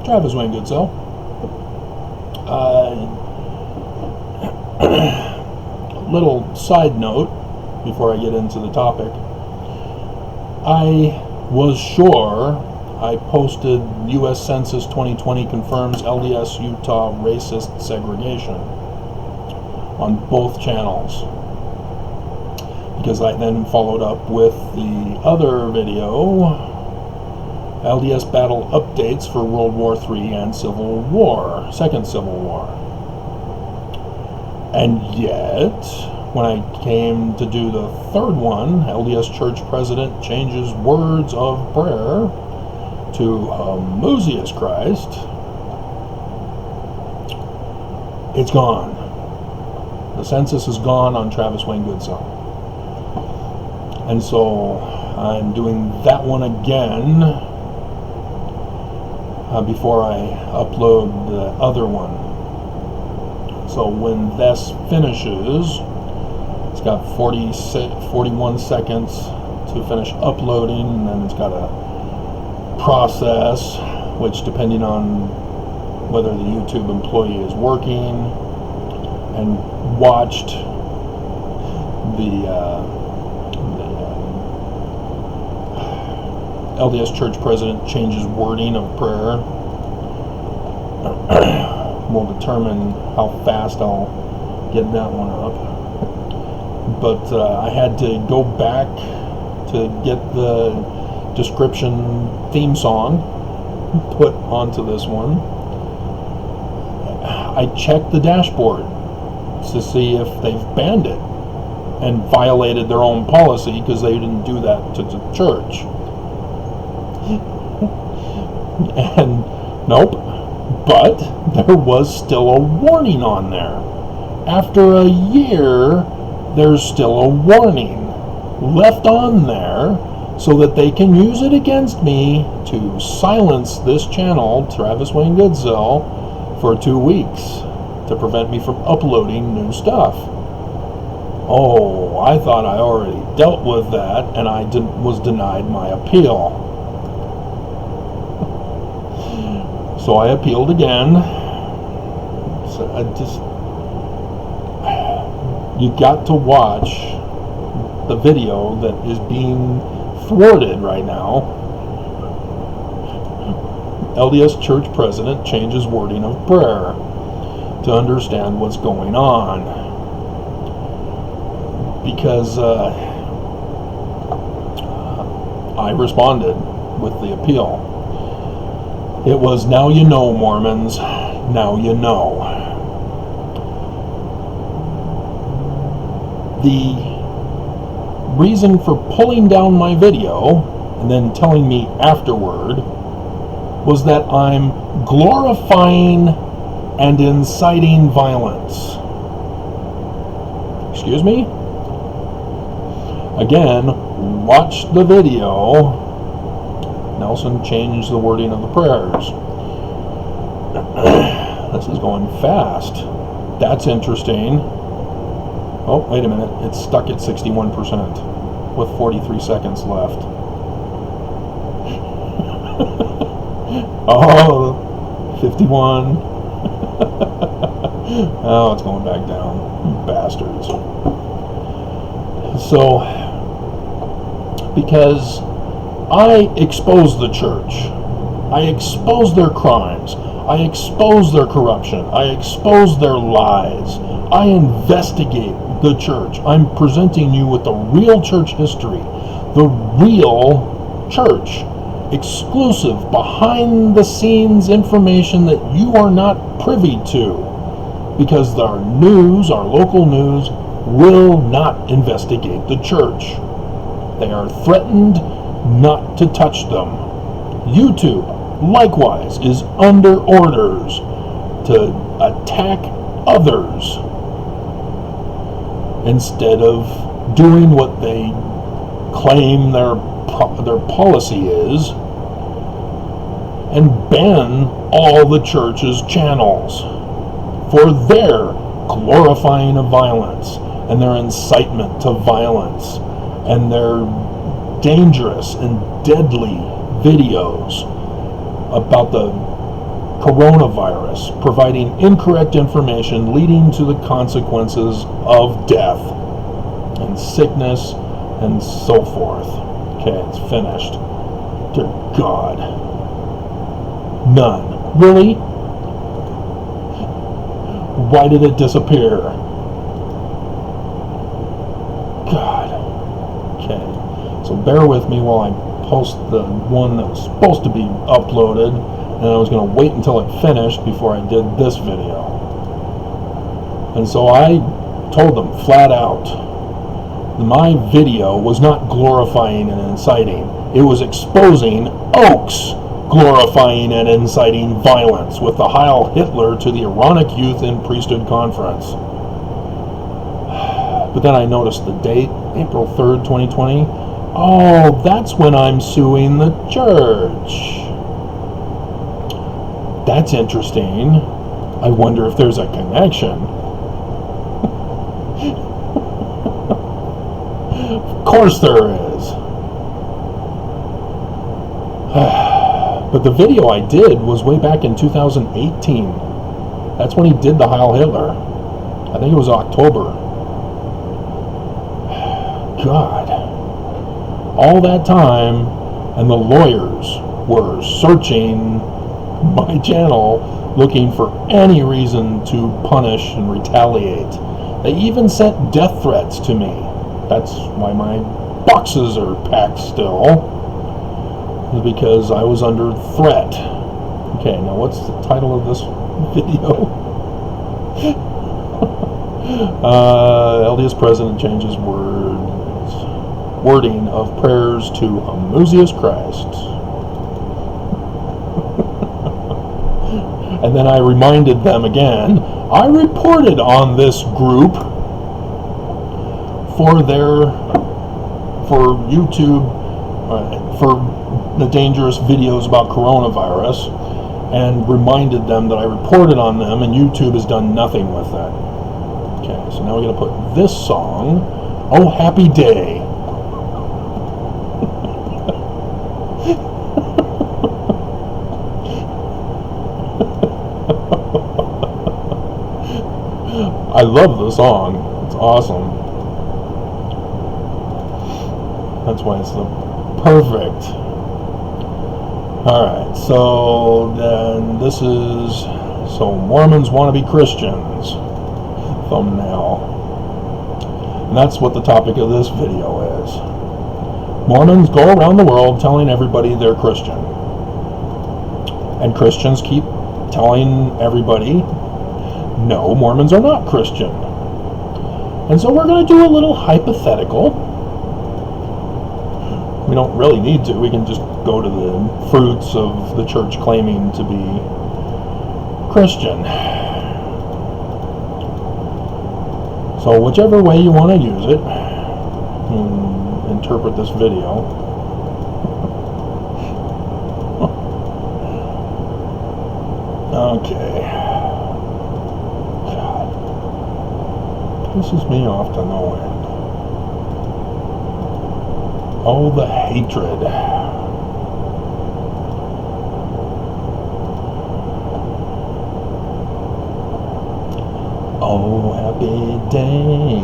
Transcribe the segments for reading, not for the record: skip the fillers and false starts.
Travis Wayne Goodsell. Little side note before I get into the topic. I was sure I posted U.S. Census 2020 confirms LDS Utah racist segregation on both channels, because I then followed up with the other video, LDS battle updates for World War III and Civil War, Second Civil War. And yet, when I came to do the third one, LDS Church President changes words of prayer to Homoousius Christ, it's gone. The census is gone on Travis Wayne Goodsell. And so I'm doing that one again before I upload the other one. So when this finishes, it's got 41 seconds to finish uploading, and then it's got a process, which depending on whether the YouTube employee is working and watched the LDS Church President changes wording of prayer, will determine how fast I'll get that one up. But I had to go back to get the description theme song put onto this one. I checked the dashboard to see if they've banned it and violated their own policy, because they didn't do that to the church. And nope, but there was still a warning on there. After a year, there's still a warning left on there so that they can use it against me to silence this channel, Travis Wayne Goodsell, for 2 weeks to prevent me from uploading new stuff. Oh, I thought I already dealt with that, and I was denied my appeal. So I appealed again. So you got to watch the video that is being thwarted right now. LDS Church President changes wording of prayer to understand what's going on. Because I responded with the appeal. It was, now you know, Mormons, now you know. The reason for pulling down my video and then telling me afterward was that I'm glorifying and inciting violence. Excuse me? Again, watch the video. Nelson changed the wording of the prayers. This is going fast. That's interesting. Oh, wait a minute. It's stuck at 61% with 43 seconds left. Oh, 51. Oh, it's going back down. Bastards. So, because I expose the church, I expose their crimes, I expose their corruption, I expose their lies, I investigate the church. I'm presenting you with the real church history, the real church, exclusive, behind the scenes information that you are not privy to, because our news, our local news, will not investigate the church. They are threatened not to touch them. YouTube, likewise, is under orders to attack others instead of doing what they claim their policy is, and ban all the church's channels for their glorifying of violence and their incitement to violence and their dangerous and deadly videos about the coronavirus, providing incorrect information leading to the consequences of death and sickness and so forth. Okay, it's finished. Dear God. None. Really? Why did it disappear? God. Okay. So bear with me while I post the one that was supposed to be uploaded, and I was going to wait until it finished before I did this video. And so I told them flat out, my video was not glorifying and inciting. It was exposing Oaks glorifying and inciting violence with the Heil Hitler to the Aaronic Youth in Priesthood Conference. But then I noticed the date, April 3rd, 2020. Oh, that's when I'm suing the church. That's interesting. I wonder if there's a connection. Of course there is. But the video I did was way back in 2018. That's when he did the Heil Hitler. I think it was October. God. All that time, and the lawyers were searching my channel looking for any reason to punish and retaliate. They even sent death threats to me. That's why my boxes are packed still. Because I was under threat. Okay, now what's the title of this video? LDS president changes wording of prayers to Homoousius Christ. And then I reminded them again, I reported on this group for YouTube, for the dangerous videos about coronavirus, and reminded them that I reported on them, and YouTube has done nothing with that. Okay, so now we're going to put this song, Oh Happy Day. I love the song. It's awesome. That's why it's the perfect. Alright, so then this is, so Mormons want to be Christians thumbnail. And that's what the topic of this video is. Mormons go around the world telling everybody they're Christian. And Christians keep telling everybody, no, Mormons are not Christian. And so we're going to do a little hypothetical. We don't really need to. We can just go to the fruits of the church claiming to be Christian. So whichever way you want to use it, interpret this video. Okay. God. Pisses me off to no end. Oh, the hatred. Oh, happy day.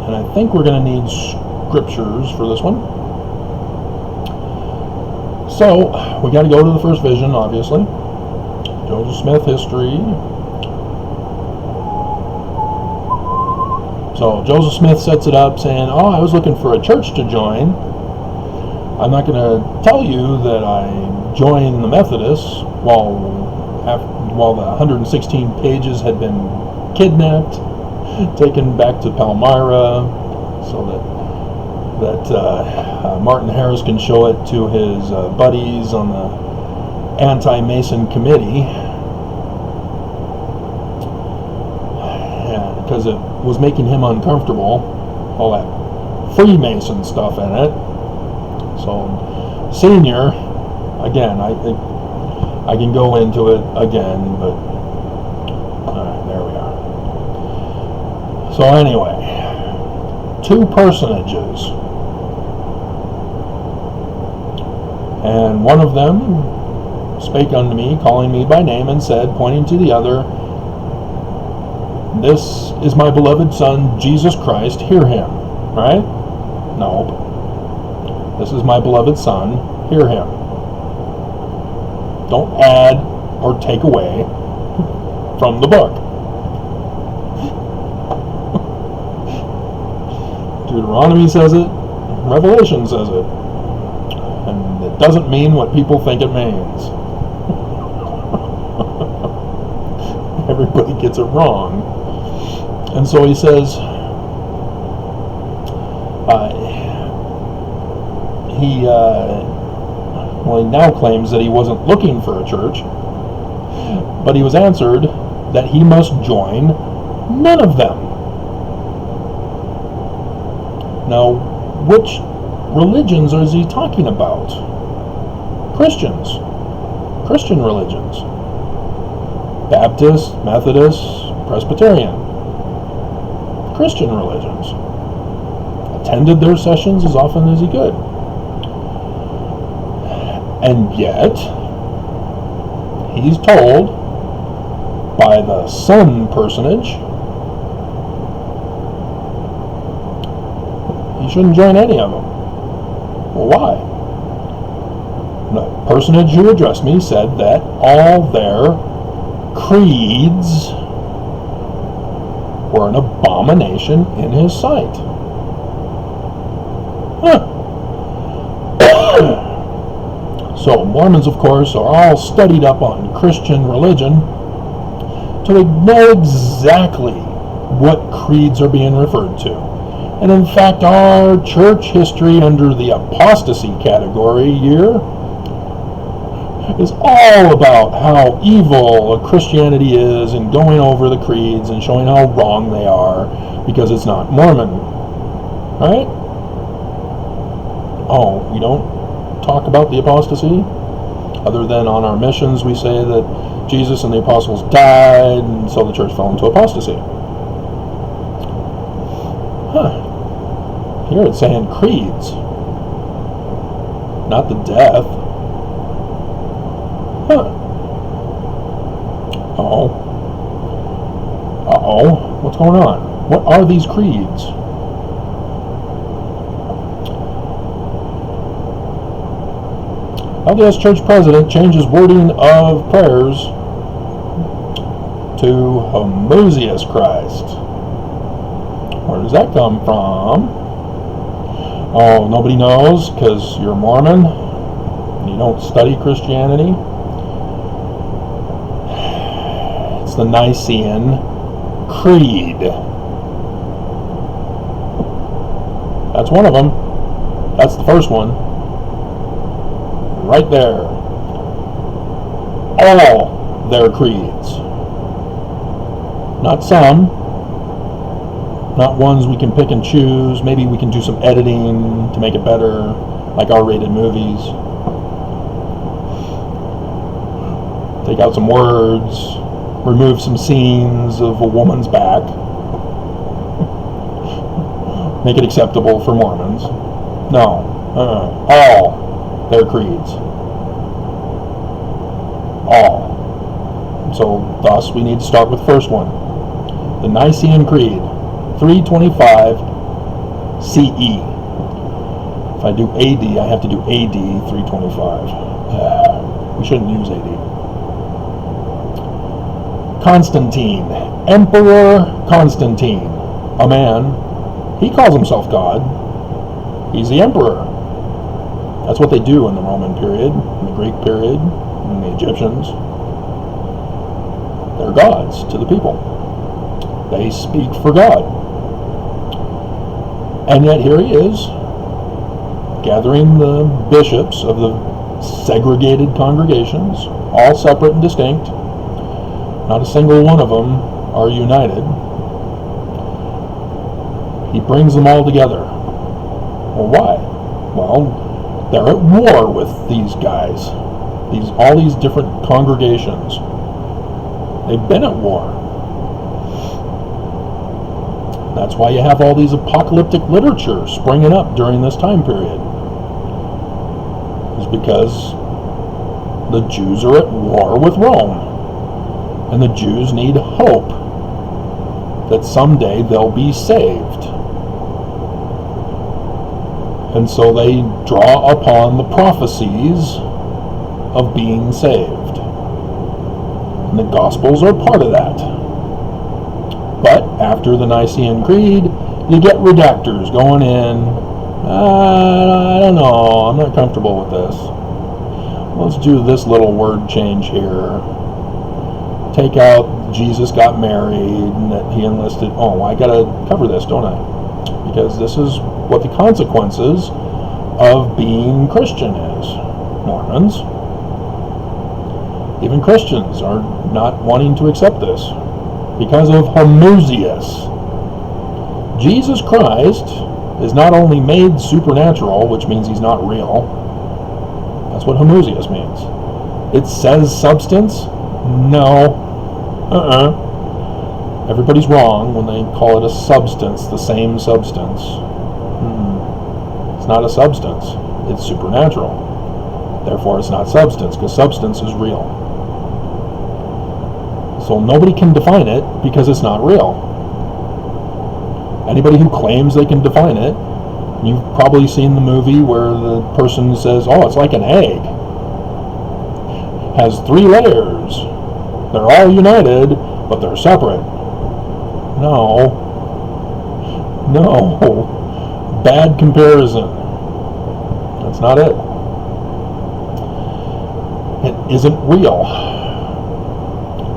And I think we're going to need scriptures for this one. So, we got to go to the first vision, obviously. Joseph Smith history. So, Joseph Smith sets it up saying, oh, I was looking for a church to join. I'm not going to tell you that I joined the Methodists while the 116 pages had been kidnapped, taken back to Palmyra, so that Martin Harris can show it to his buddies on the anti-Mason committee, because it was making him uncomfortable, all that Freemason stuff in it. So, Senior, again, I can go into it again, but there we are. So anyway, two personages, and one of them spake unto me, calling me by name, and said, pointing to the other, This is my beloved Son, Jesus Christ, hear him. Right? Nope. This is my beloved Son, hear him. Don't add or take away from the book. Deuteronomy says it, Revelation says it, and it doesn't mean what people think it means. Everybody gets it wrong. And so he says, he now claims that he wasn't looking for a church, but he was answered that he must join none of them. Now, which religions is he talking about? Christians. Christian religions. Baptist, Methodist, Presbyterian. Christian religions. Attended their sessions as often as he could. And yet, he's told by the Son personage he shouldn't join any of them. Well, why? The personage who addressed me said that all their creeds were an abomination in his sight. So Mormons, of course, are all studied up on Christian religion, so they know exactly what creeds are being referred to. And in fact, our church history under the apostasy category here is all about how evil Christianity is and going over the creeds and showing how wrong they are because it's not Mormon. Right? Oh, we don't talk about the apostasy? Other than on our missions we say that Jesus and the apostles died and so the church fell into apostasy. Here it's saying creeds, not the death. Uh-oh. What's going on? What are these creeds? LDS Church President changes wording of prayers to Homoousios Christ. Where does that come from? Oh, nobody knows because you're Mormon and you don't study Christianity. It's the Nicene Creed. That's one of them. That's the first one. Right there. All their creeds. Not some. Not ones we can pick and choose. Maybe we can do some editing to make it better, like R-rated movies. Take out some words, remove some scenes of a woman's back. Make it acceptable for Mormons. No. All their creeds. All. So, thus, we need to start with the first one. The Nicene Creed. 325 CE. If I do AD, I have to do AD 325. We shouldn't use AD. Constantine. Emperor Constantine. A man. He calls himself God. He's the emperor. That's what they do in the Roman period, in the Greek period, in the Egyptians. They're gods to the people. They speak for God. And yet here he is, gathering the bishops of the segregated congregations, all separate and distinct. Not a single one of them are united. He brings them all together. Well, why? Well, they're at war with these guys. All these different congregations. They've been at war. That's why you have all these apocalyptic literature springing up during this time period. It's because The Jews are at war with Rome. And the Jews need hope that someday they'll be saved. And so they draw upon the prophecies of being saved. And the Gospels are part of that. But after the Nicene Creed, you get redactors going in. I don't know, I'm not comfortable with this. Let's do this little word change here. Take out Jesus got married and that he enlisted. Oh, I gotta cover this, don't I? Because this is what the consequences of being Christian is. Mormons, even Christians, are not wanting to accept this because of homoousios. Jesus Christ is not only made supernatural, which means he's not real. That's what homoousios means. It says substance? No. Everybody's wrong when they call it a substance, the same substance. It's not a substance. It's supernatural. Therefore, it's not substance, because substance is real. So nobody can define it because it's not real. Anybody who claims they can define it, you've probably seen the movie where the person says, oh, it's like an egg. Has 3 layers. They're all united, but they're separate. No. Bad comparison. That's not it. It isn't real.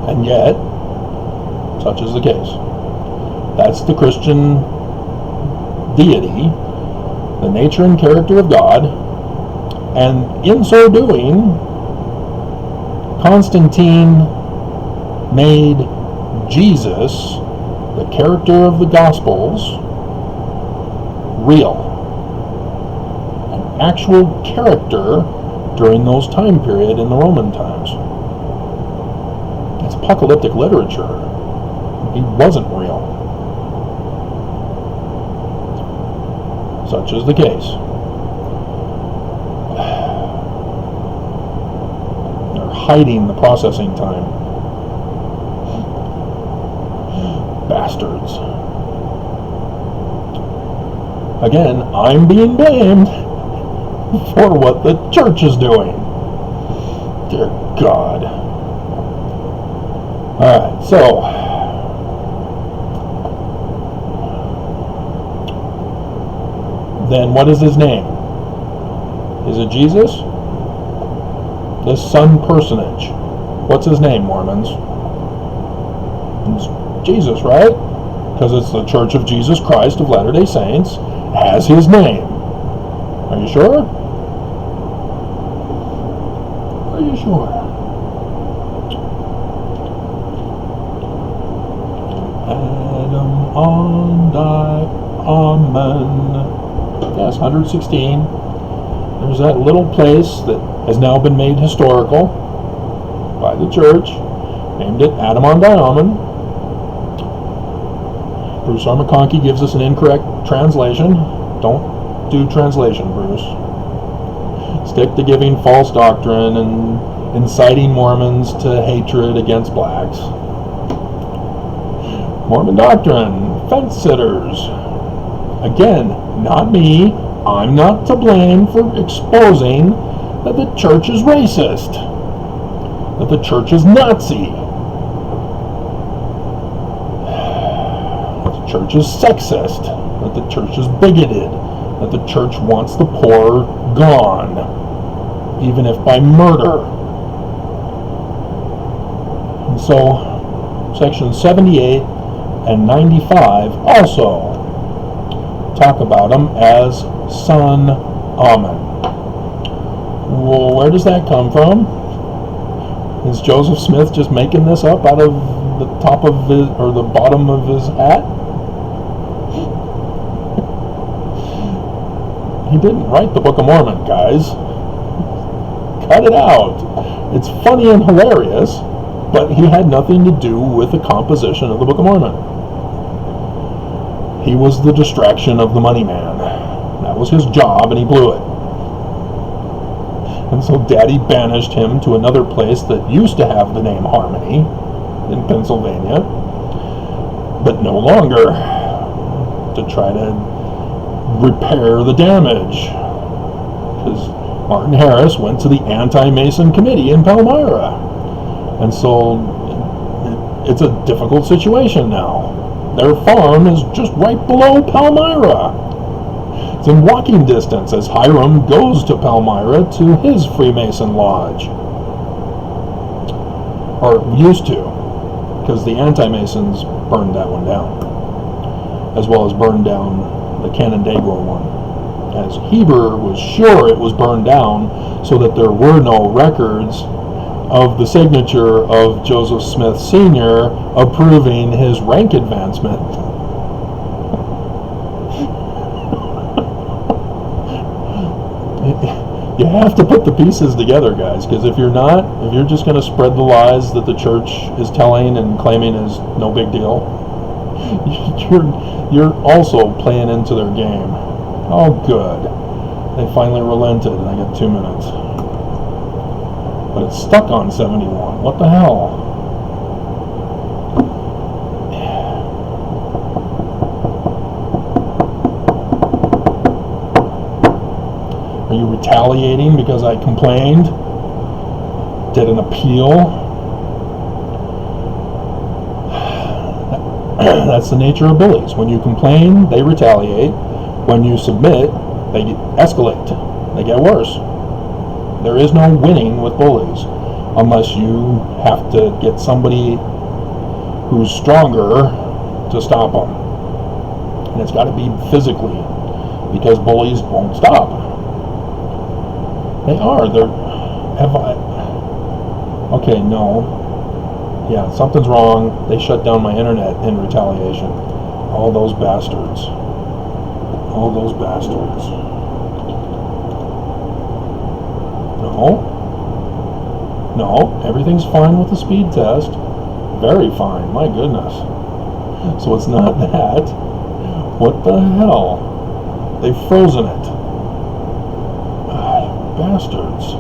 And yet, such is the case. That's the Christian deity, the nature and character of God, and in so doing, Constantine made Jesus, the character of the Gospels, real. An actual character during those time period in the Roman times. It's apocalyptic literature. He wasn't real. Such is the case. They're hiding the processing time. Bastards. Again, I'm being blamed for what the church is doing. Dear God. Alright, so then what is his name? Is it Jesus? This Son personage. What's his name, Mormons? It's Jesus, right? Because it's the Church of Jesus Christ of Latter-day Saints has his name. Are you sure? Are you sure? Adam on Amen. Yes, 116. There's that little place that has now been made historical by the church, named it Adam on Diamond. Bruce R. McConkie gives us an incorrect translation. Don't do translation, Bruce. Stick to giving false doctrine and inciting Mormons to hatred against blacks. Mormon doctrine, fence sitters. Again, not me. I'm not to blame for exposing that the church is racist, that the church is Nazi, that the church is sexist, that the church is bigoted, that the church wants the poor gone, even if by murder. And so, Section 78 and 95 also talk about him as Son Amen. Well, where does that come from? Is Joseph Smith just making this up out of the top of his, or the bottom of his hat? He didn't write the Book of Mormon, guys. Cut it out. It's funny and hilarious, but he had nothing to do with the composition of the Book of Mormon. He was the distraction of the money man. That was his job, and he blew it. And so Daddy banished him to another place that used to have the name Harmony in Pennsylvania, but no longer, to try to repair the damage. Because Martin Harris went to the Anti-Mason Committee in Palmyra. And so it's a difficult situation now. Their farm is just right below Palmyra. It's in walking distance as Hiram goes to Palmyra to his Freemason lodge. Or used to, because the Anti-Masons burned that one down, as well as burned down the Canandaigua one, as Heber was sure it was burned down so that there were no records of the signature of Joseph Smith Sr. approving his rank advancement. You have to put the pieces together, guys, because if you're not, if you're just going to spread the lies that the church is telling and claiming is no big deal, you're also playing into their game. Oh, good. They finally relented, and I got 2 minutes. But it's stuck on 71. What the hell? Are you retaliating because I complained? Did an appeal? That's the nature of bullies. When you complain, they retaliate. When you submit, they escalate. They get worse. There is no winning with bullies unless you have to get somebody who's stronger to stop them. And it's got to be physically, because bullies won't stop. They are. Okay, no. Yeah, something's wrong. They shut down my internet in retaliation. All those bastards. All those bastards. No, everything's fine with the speed test. Very fine, my goodness. So it's not that. What the hell? They've frozen it. Bastards.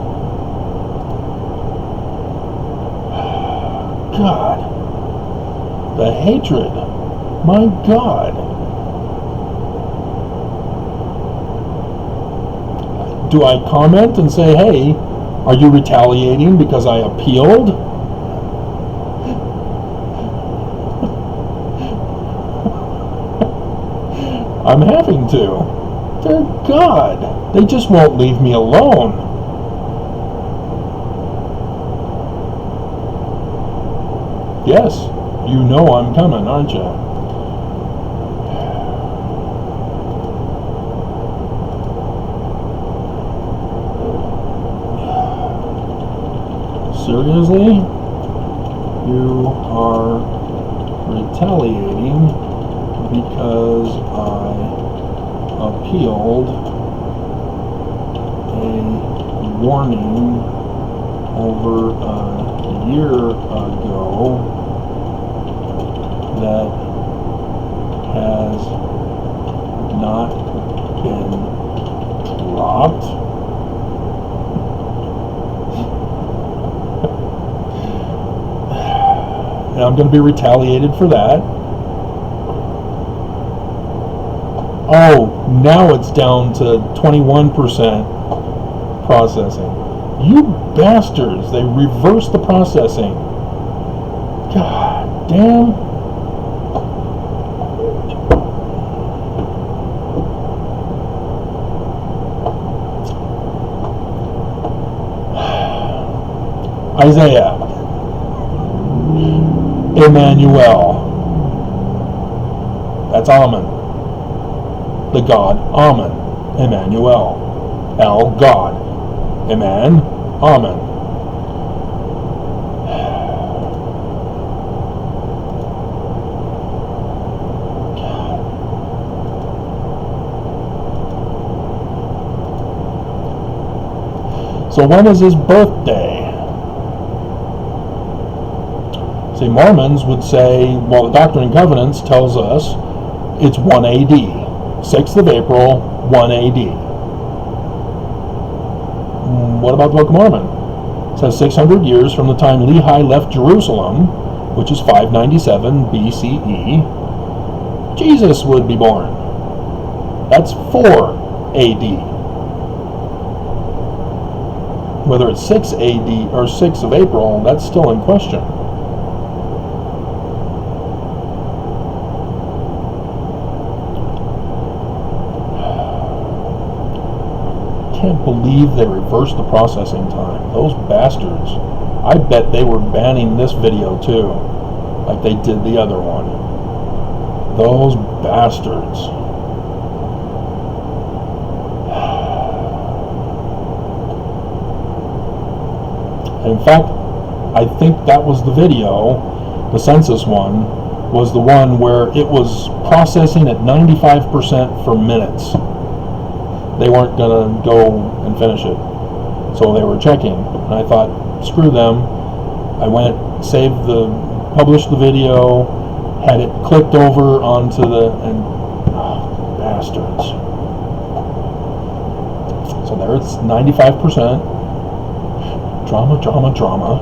God. The hatred. My God. Do I comment and say, hey, are you retaliating because I appealed? I'm having to. Dear God, they just won't leave me alone. Yes, you know I'm coming, aren't you? Seriously? You are retaliating because I appealed a warning over a year ago that has not been dropped. And I'm going to be retaliated for that. Oh, now it's down to 21% processing. You bastards, they reversed the processing. God damn. Isaiah. Emmanuel. That's Amen. The God, Amen. Emmanuel. El, God. Amen. Amen. So when is his birthday? See, Mormons would say, well, the Doctrine and Covenants tells us it's 1 AD. 6th of April, 1 AD. What about the Book of Mormon? It says 600 years from the time Lehi left Jerusalem, which is 597 BCE, Jesus would be born. That's 4 AD. Whether it's 6 AD or 6 of April, that's still in question. Can't believe they reversed the processing time. Those bastards. I bet they were banning this video too, like they did the other one. Those bastards. In fact, I think that was the video, the census one, was the one where it was processing at 95% for minutes. They weren't going to go and finish it. So they were checking. And I thought, screw them. I went, published the video, had it clicked over onto bastards. So there it's 95%. Drama, drama, drama.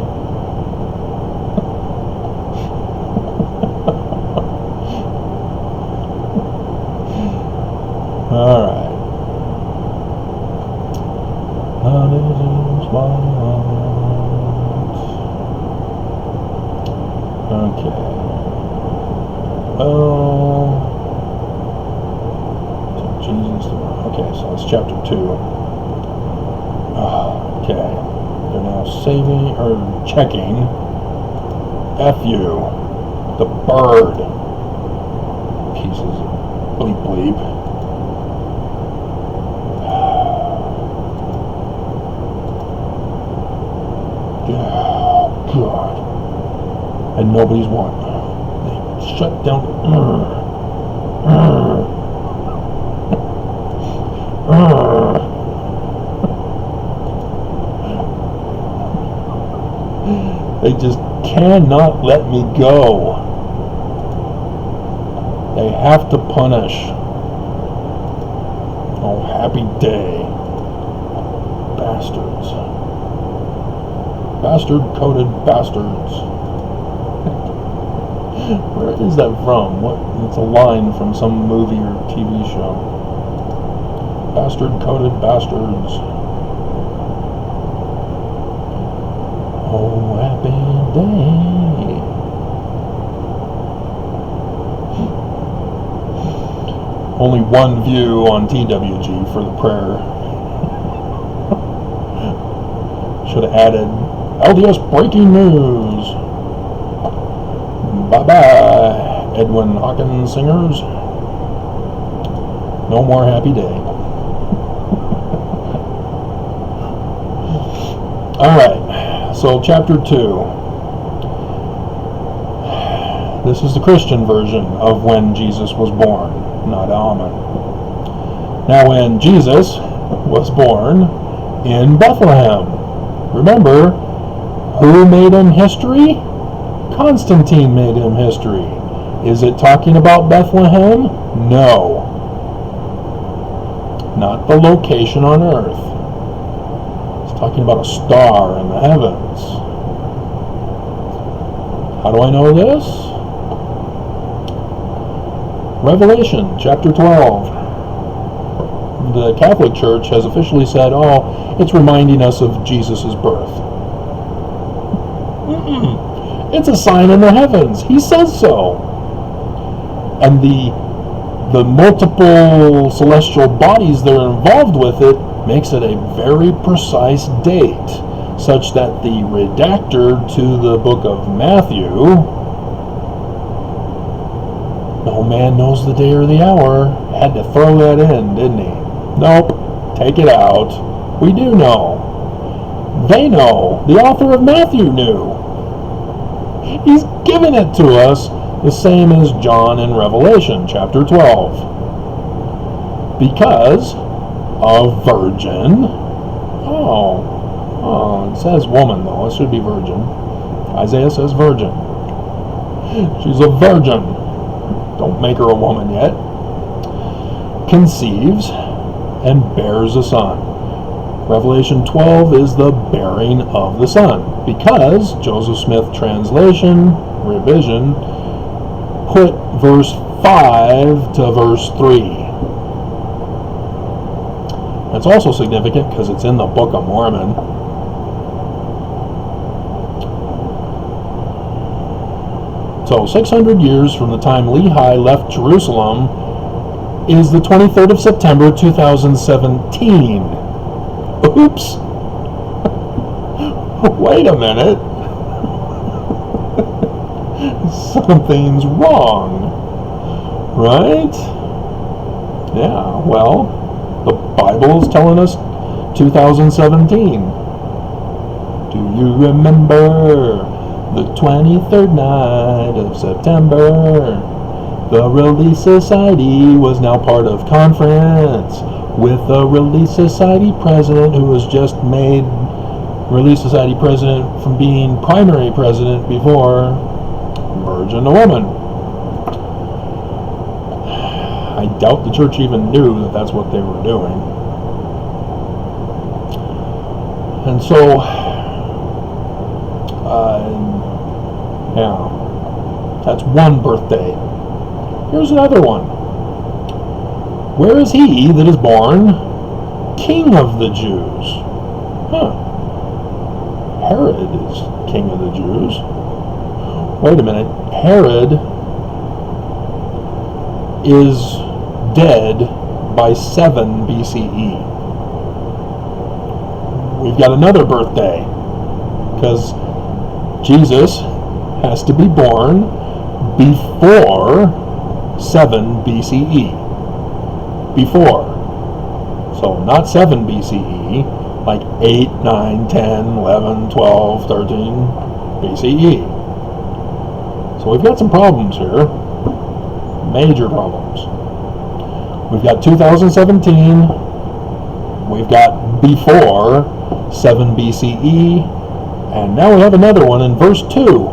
All right. Okay. Jesus. Okay, so it's chapter 2. Okay. They're now saving or checking. F you. The bird. Pieces of bleep bleep. God. And nobody's won. They shut down. They just cannot let me go. They have to punish. Oh, happy day. Bastards. Bastard-coated bastards. Where is that from? It's a line from some movie or TV show. Bastard-coated bastards. Oh, happy day. Only one view on TWG for the prayer. Should have added LDS breaking news. Bye-bye, Edwin Hawkins singers. No more happy day. Alright, so chapter 2. This is the Christian version of when Jesus was born, not Amen. Now when Jesus was born in Bethlehem, remember, who made him history? Constantine made him history. Is it talking about Bethlehem? No. Not the location on earth. It's talking about a star in the heavens. How do I know this? Revelation chapter 12. The Catholic Church has officially said, oh, it's reminding us of Jesus' birth. It's a sign in the heavens. He says so. And the multiple celestial bodies that are involved with it makes it a very precise date, such that the redactor to the book of Matthew, no man knows the day or the hour, had to throw that in, didn't he? Nope, take it out. We do know. They know. The author of Matthew knew. He's given it to us the same as John in Revelation chapter 12. Because a virgin. Oh, it says woman though. It should be virgin. Isaiah says virgin. She's a virgin. Don't make her a woman yet. Conceives and bears a son. Revelation 12 is the bearing of the sun, because Joseph Smith translation, revision, put verse 5 to verse 3. It's also significant because it's in the Book of Mormon. So 600 years from the time Lehi left Jerusalem is the 23rd of September 2017. Oops. Wait a minute. Something's wrong. Right? Yeah, well, the Bible is telling us 2017. Do you remember the 23rd night of September? The Relief Society was now part of conference with the Relief Society president, who was just made Relief Society president from being primary president before, virgin to woman. I doubt the church even knew that that's what they were doing. And so, yeah, that's one birthday. Here's another one. Where is he that is born King of the Jews? Herod is King of the Jews. Wait a minute. Herod is dead by 7 BCE. We've got another birthday, because Jesus has to be born before 7 BCE. Before. So not 7 BCE, like 8, 9, 10, 11, 12, 13 BCE. So we've got some problems here. Major problems. We've got 2017. We've got before 7 BCE. And now we have another one in verse 2.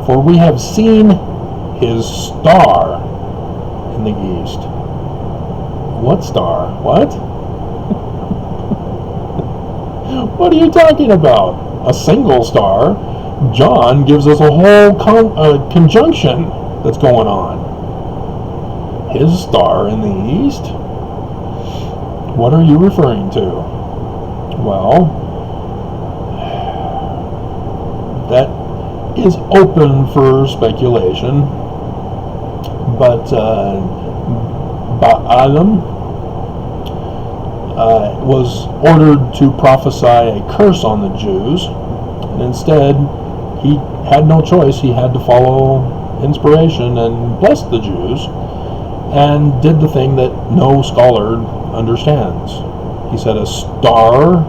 For we have seen his star in the east. What star? What? What are you talking about? A single star? John gives us a whole conjunction that's going on. His star in the east? What are you referring to? Well, that is open for speculation, but Balaam was ordered to prophesy a curse on the Jews, and instead he had no choice. He had to follow inspiration and bless the Jews, and did the thing that no scholar understands. He said a star,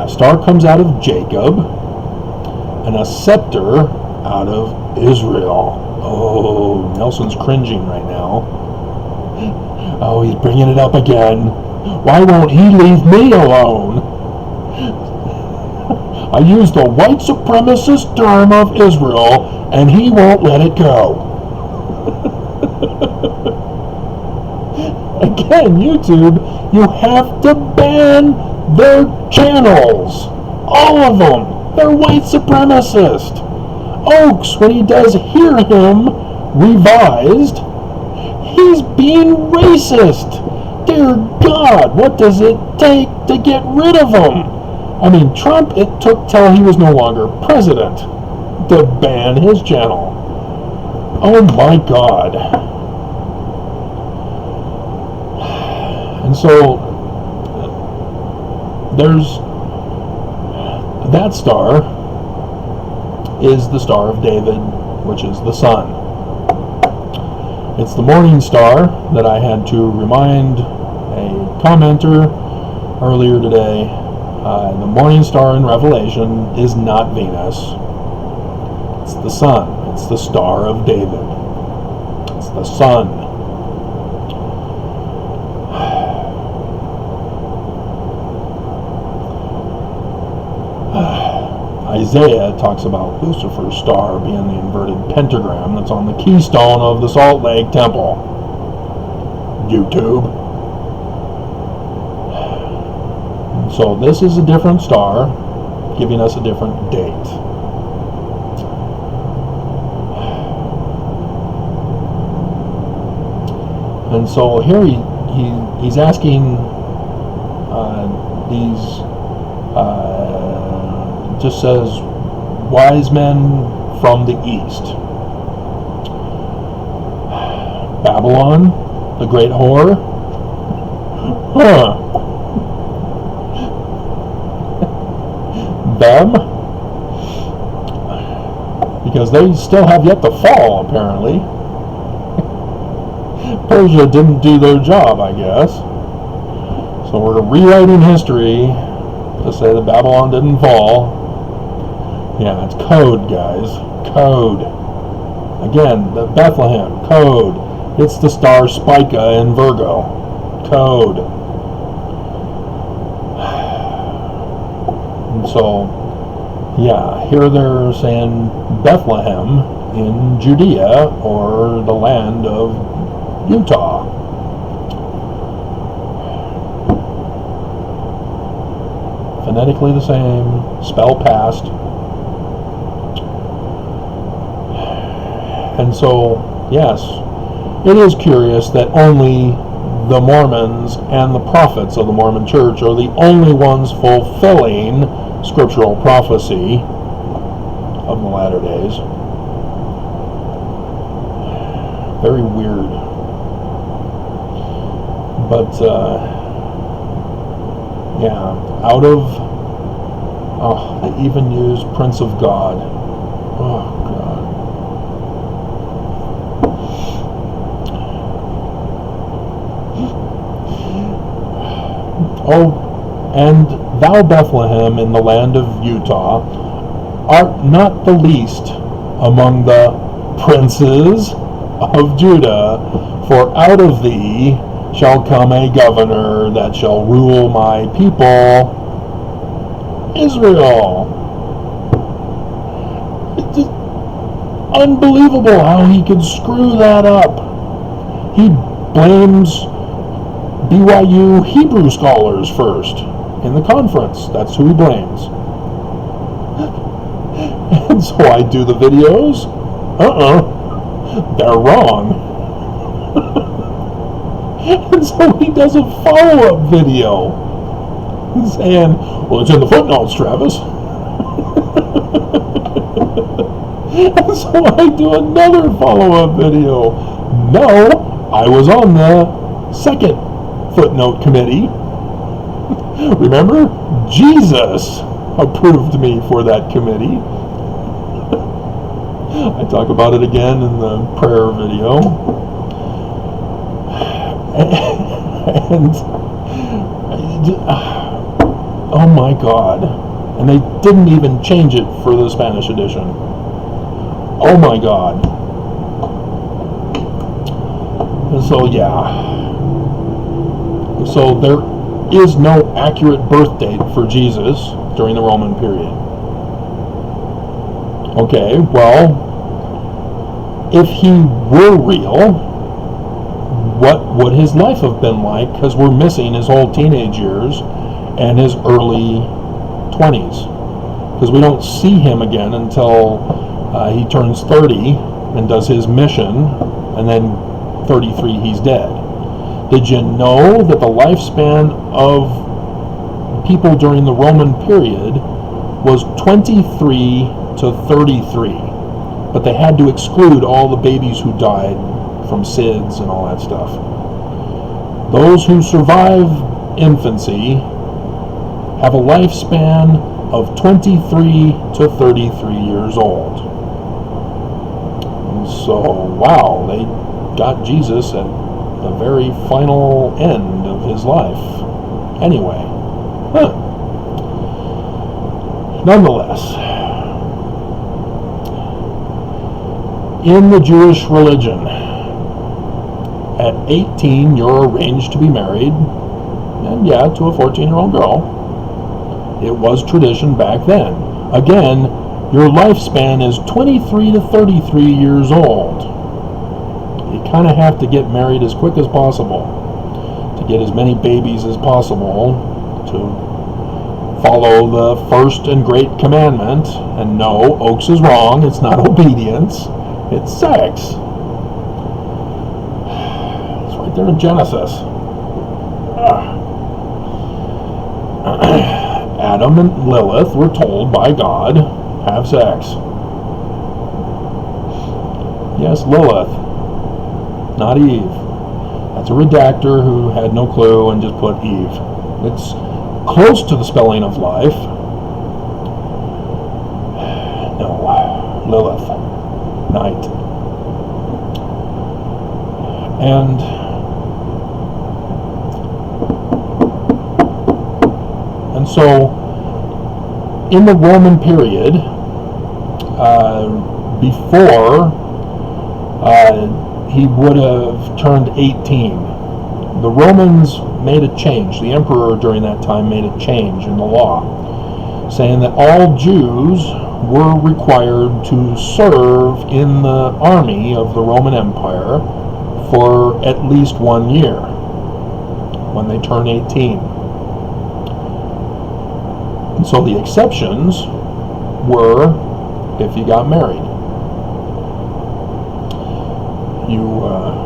star comes out of Jacob, and a scepter out of Israel. Oh, Nelson's cringing right now. Oh, he's bringing it up again. Why won't he leave me alone? I used the white supremacist term of Israel, and he won't let it go. Again, YouTube, you have to ban their channels. All of them. They're white supremacist. Oaks, when he does Hear Him Revised, he's being racist. Dear God, what does it take to get rid of him? I mean, Trump, it took till he was no longer president to ban his channel. Oh my God. And so, there's that star is the Star of David, which is the sun. It's the morning star that I had to remind a commenter earlier today. The morning star in Revelation is not Venus. It's the sun. It's the Star of David. It's the sun. Isaiah talks about Lucifer's star being the inverted pentagram that's on the keystone of the Salt Lake Temple. YouTube. So this is a different star, giving us a different date. And so here he's asking just says, wise men from the east. Babylon, the great whore. Huh. Them? Because they still have yet to fall, apparently. Persia didn't do their job, I guess. So we're rewriting history to say that Babylon didn't fall. Yeah, it's code, guys. Code. Again, the Bethlehem. Code. It's the star Spica in Virgo. Code. And so, yeah, here they're saying Bethlehem in Judea, or the land of Utah. Phonetically the same, spell past. And so, yes, it is curious that only the Mormons and the prophets of the Mormon Church are the only ones fulfilling scriptural prophecy of the latter days. Very weird. But, yeah, out of, they even use Prince of God. Oh, God. Oh, and thou, Bethlehem, in the land of Utah, art not the least among the princes of Judah, for out of thee shall come a governor that shall rule my people, Israel. It's just unbelievable how he could screw that up. He blames BYU Hebrew scholars first in the conference. That's who he blames. And so I do the videos. They're wrong. And so he does a follow-up video saying, well, it's in the footnotes, Travis. And so I do another follow-up video. No, I was on the second footnote committee. Remember? Jesus approved me for that committee. I talk about it again in the prayer video. And oh my God. And they didn't even change it for the Spanish edition. Oh my God. And so yeah. So there is no accurate birth date for Jesus during the Roman period. Okay, well, if he were real, what would his life have been like? Because we're missing his whole teenage years and his early 20s. Because we don't see him again until he turns 30 and does his mission, and then 33 he's dead. Did you know that the lifespan of people during the Roman period was 23 to 33? But they had to exclude all the babies who died from SIDS and all that stuff. Those who survive infancy have a lifespan of 23 to 33 years old. And so, wow, they got Jesus at the very final end of his life. Anyway, nonetheless, in the Jewish religion, at 18 you're arranged to be married, and yeah, to a 14-year-old girl. It was tradition back then. Again, your lifespan is 23 to 33 years old. You kind of have to get married as quick as possible to get as many babies as possible to follow the first and great commandment. And no, Oaks is wrong. It's not obedience. It's sex. It's right there in Genesis. Adam and Lilith were told by God, have sex. Yes, Lilith, not Eve. That's a redactor who had no clue and just put Eve. It's close to the spelling of life. No, Lilith, night. And so, in the Roman period, before he would have turned 18, the Romans made a change. The emperor during that time made a change in the law, saying that all Jews were required to serve in the army of the Roman Empire for at least 1 year when they turn 18. And so the exceptions were if you got married. You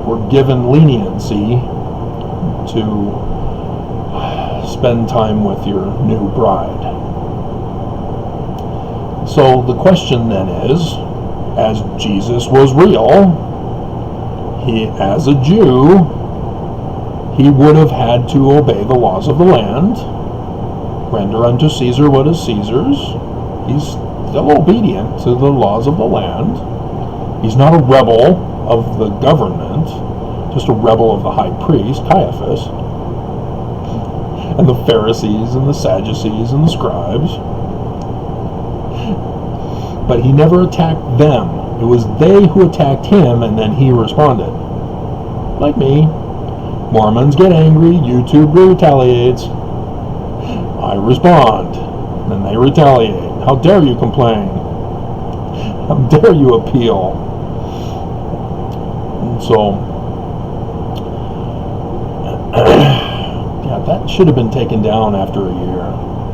were given leniency to spend time with your new bride. So the question then is, as Jesus was real, he, as a Jew, he would have had to obey the laws of the land, render unto Caesar what is Caesar's. He's still obedient to the laws of the land. He's not a rebel of the government, just a rebel of the high priest, Caiaphas, and the Pharisees and the Sadducees and the scribes. But he never attacked them. It was they who attacked him, and then he responded. Like me. Mormons get angry, YouTube retaliates. I respond. Then they retaliate. How dare you complain? How dare you appeal? And so, yeah, that should have been taken down after a year.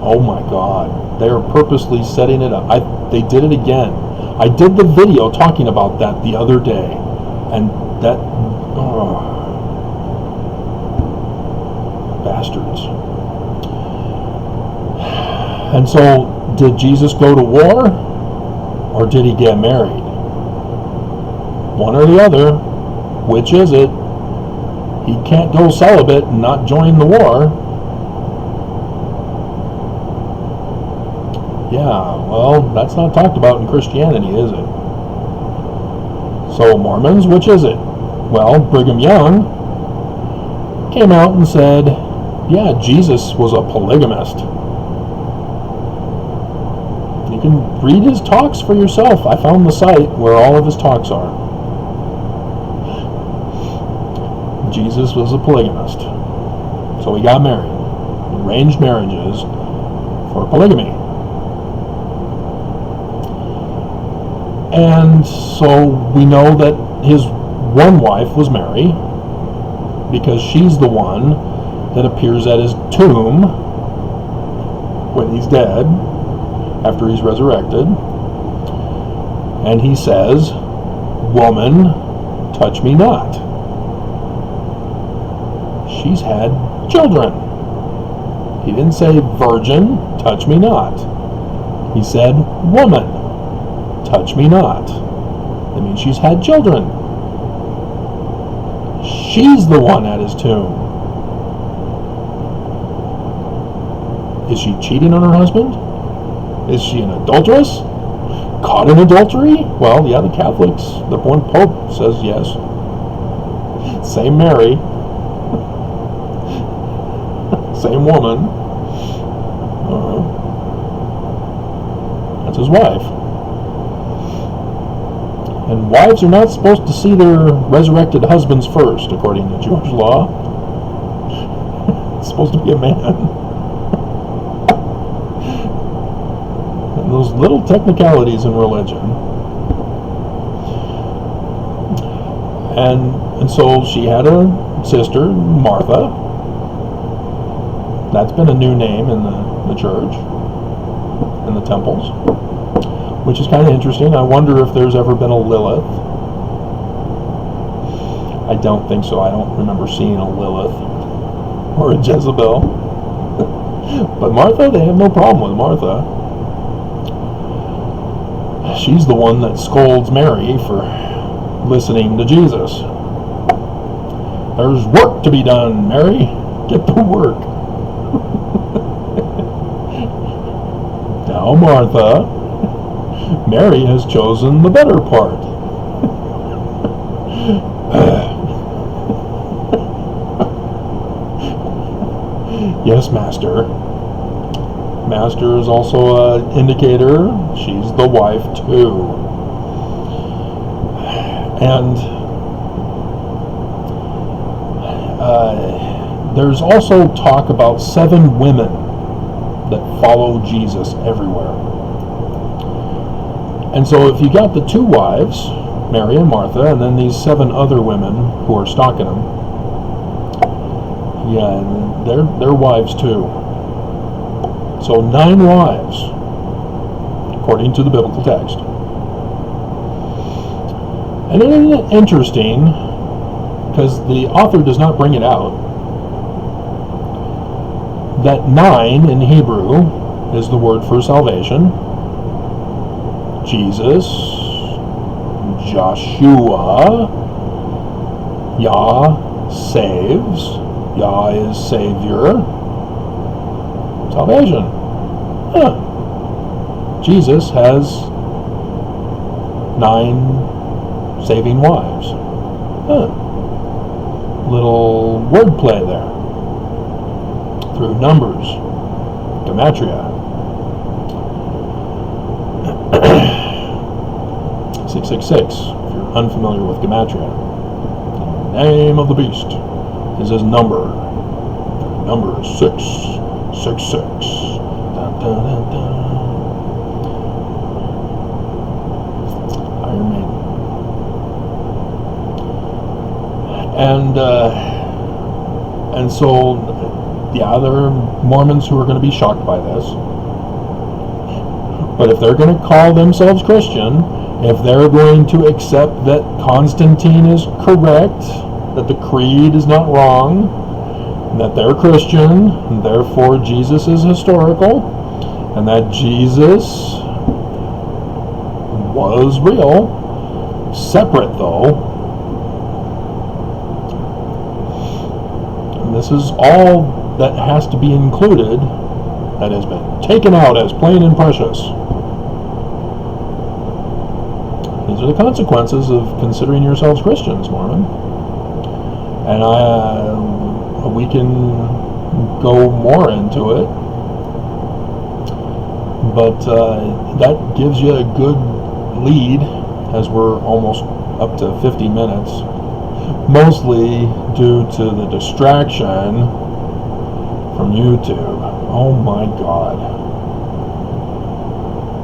Oh my God. They are purposely setting it up. They did it again. I did the video talking about that the other day. And that... bastards. And so, did Jesus go to war? Or did he get married? One or the other. Which is it? He can't go celibate and not join the war. Yeah, well, that's not talked about in Christianity, is it? So, Mormons, which is it? Well, Brigham Young came out and said, yeah, Jesus was a polygamist. You can read his talks for yourself. I found the site where all of his talks are. Jesus was a polygamist. So he got married. Arranged marriages for polygamy. And so we know that his one wife was Mary, because she's the one that appears at his tomb when he's dead, after he's resurrected. And he says, woman, touch me not. She's had children. He didn't say, virgin, touch me not. He said, woman, touch me not. That means she's had children. She's the one at his tomb. Is she cheating on her husband? Is she an adulteress? Caught in adultery? Well, yeah, the Catholics, the one Pope says yes. Same Mary. Same woman. That's his wife. And wives are not supposed to see their resurrected husbands first, according to Jewish law. It's supposed to be a man. And those little technicalities in religion. And so she had a sister, Martha. That's been a new name in the church. in the temples, which is kind of interesting. I wonder if there's ever been a Lilith. I don't think so. I don't remember seeing a Lilith or a Jezebel. But Martha, they have no problem with Martha. She's the one that scolds Mary for listening to Jesus. There's work to be done, Mary. Get to work. Now, Martha, Mary has chosen the better part. Yes, Master. Master is also an indicator. She's the wife, too. And there's also talk about 7 women that follow Jesus everywhere. And so if you got the 2 wives, Mary and Martha, and then these 7 other women who are stalking them, yeah, they're wives too. So 9 wives, according to the biblical text. And isn't it interesting, because the author does not bring it out, that 9 in Hebrew is the word for salvation. Jesus, Joshua, Yah saves, Yah is Savior, salvation. Huh. Jesus has 9 saving wives. Huh. Little wordplay there. Through numbers, gematria. 666, if you're unfamiliar with gematria. The name of the beast is his number. Number is 666. Dun, dun, dun, dun. Iron Maiden. And so, yeah, there are Mormons who are going to be shocked by this. But if they're going to call themselves Christian, if they're going to accept that Constantine is correct, that the creed is not wrong, that they're Christian, and therefore Jesus is historical, and that Jesus was real, separate though, and this is all that has to be included, that has been taken out as plain and precious. These are the consequences of considering yourselves Christians, Mormon. And we can go more into it, but that gives you a good lead, as we're almost up to 50 minutes, mostly due to the distraction from YouTube. Oh my God.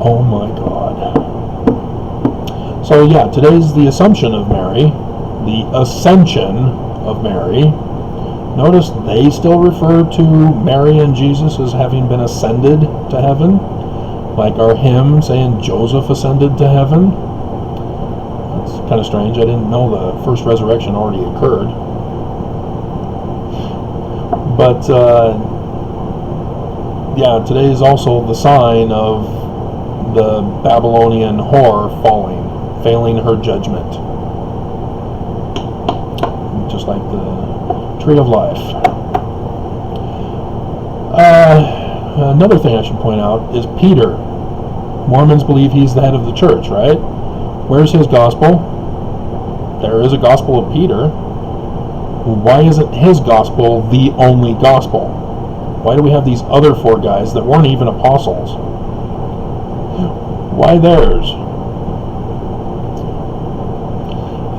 Oh my God. So yeah, today's the Assumption of Mary, the Ascension of Mary. Notice they still refer to Mary and Jesus as having been ascended to heaven, like our hymn saying Joseph ascended to heaven. That's kind of strange. I didn't know the first resurrection already occurred. But yeah, today is also the sign of the Babylonian whore falling, failing her judgment. Just like the Tree of Life. Another thing I should point out is Peter. Mormons believe he's the head of the church, right? Where's his gospel? There is a gospel of Peter. Why isn't his gospel the only gospel? Why do we have these other 4 guys that weren't even apostles? Why theirs?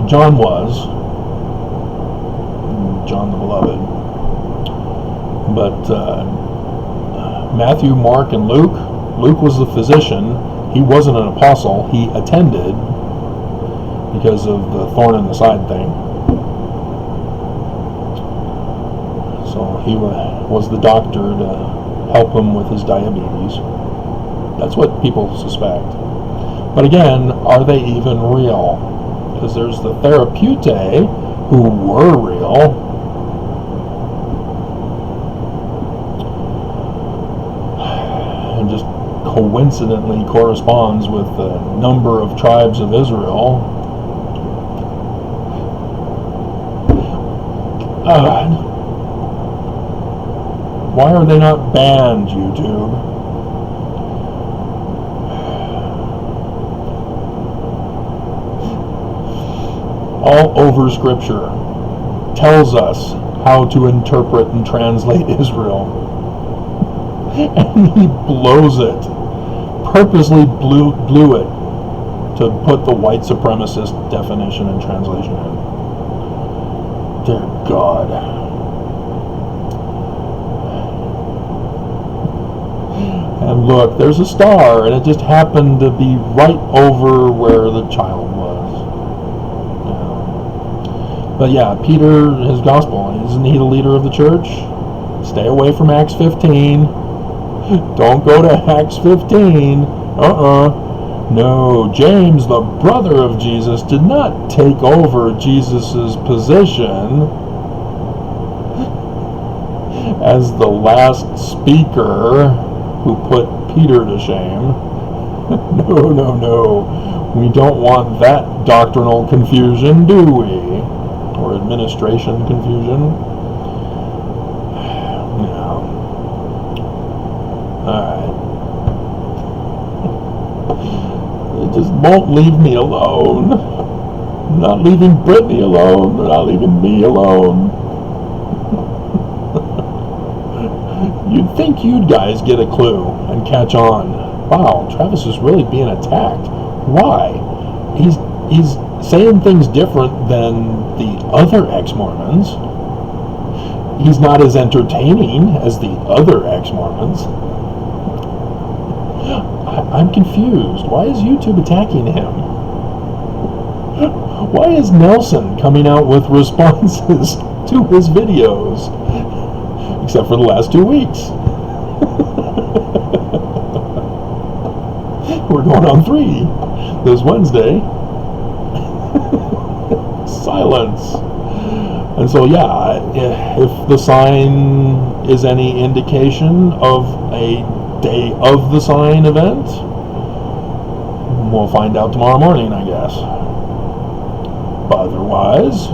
John was. John the Beloved. But Matthew, Mark, and Luke. Luke was the physician. He wasn't an apostle. He attended because of the thorn in the side thing. So he was the doctor to help him with his diabetes. That's what people suspect. But again, are they even real? Because there's the Therapeutae who were real. And just coincidentally corresponds with the number of tribes of Israel. God. Why are they not banned, YouTube? All over Scripture tells us how to interpret and translate Israel. And he blows it. Purposely blew it to put the white supremacist definition and translation in. Dear God. And look, there's a star, and it just happened to be right over where the child was. But yeah, Peter, his gospel, isn't he the leader of the church? Stay away from Acts 15. Don't go to Acts 15. No, James, the brother of Jesus, did not take over Jesus' position as the last speaker who put Peter to shame. No. We don't want that doctrinal confusion, do we? Or administration confusion? No. Alright. It just won't leave me alone. I'm not leaving Brittany alone. They're not leaving me alone. You'd think you guys get a clue and catch on. Wow, Travis is really being attacked. Why? He's saying things different than the other ex-Mormons. He's not as entertaining as the other ex-Mormons. I'm confused. Why is YouTube attacking him? Why is Nelson coming out with responses to his videos? Except for the last 2 weeks. We're going on 3 this Wednesday. Silence. And so yeah, if the sign is any indication of a day of the sign event, we'll find out tomorrow morning, I guess. But otherwise,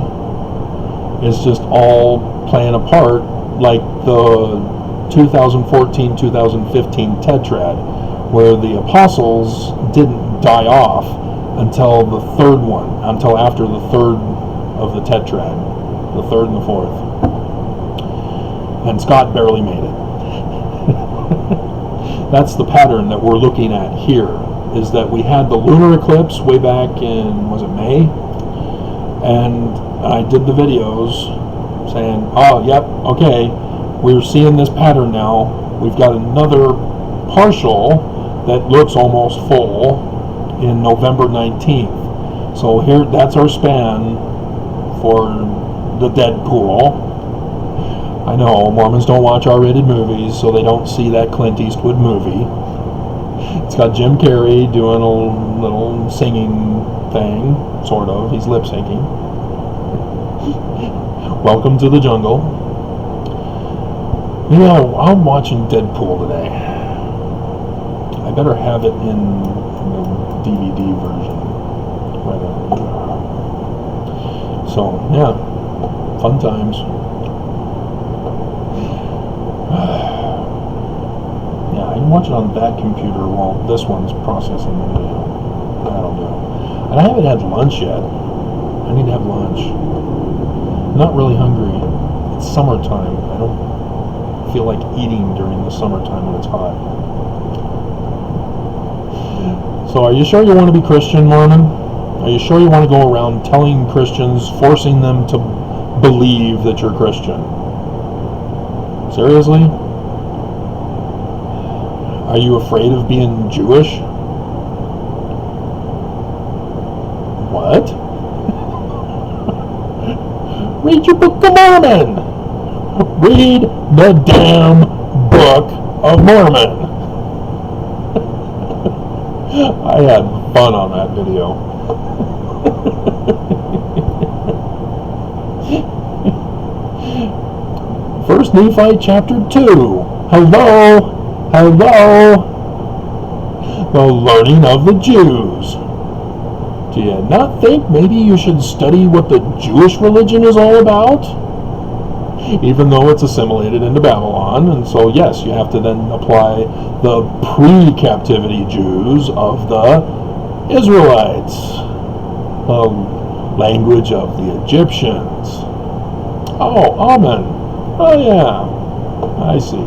it's just all playing a part like the 2014-2015 tetrad, where the apostles didn't die off until the third one, until after the third of the tetrad, the third and the fourth. And Scott barely made it. That's the pattern that we're looking at here, is that we had the lunar eclipse way back in, was it May? And I did the videos saying, oh, yep, okay, we're seeing this pattern now. We've got another partial that looks almost full in November 19th. So here, that's our span for the Deadpool. I know Mormons don't watch R-rated movies, so they don't see that Clint Eastwood movie. It's got Jim Carrey doing a little singing thing, sort of. He's lip syncing. Welcome to the jungle. Yeah, I'm watching Deadpool today. I better have it in the DVD version. So, yeah, fun times. Yeah, I can watch it on that computer while this one's processing the video. That'll do. And I haven't had lunch yet. I need to have lunch. I'm not really hungry. It's summertime. I don't feel like eating during the summertime when it's hot. So are you sure you want to be Christian, Mormon? Are you sure you want to go around telling Christians, forcing them to believe that you're Christian? Seriously? Are you afraid of being Jewish? What? Read your Book of Mormon! Read the damn Book of Mormon! I had fun on that video. First Nephi chapter 2. Hello, hello. The learning of the Jews. Do you not think maybe you should study what the Jewish religion is all about? Even though it's assimilated into Babylon, and so yes, you have to then apply the pre-captivity Jews of the Israelites, the language of the Egyptians. Oh, Amen. Oh yeah, I see.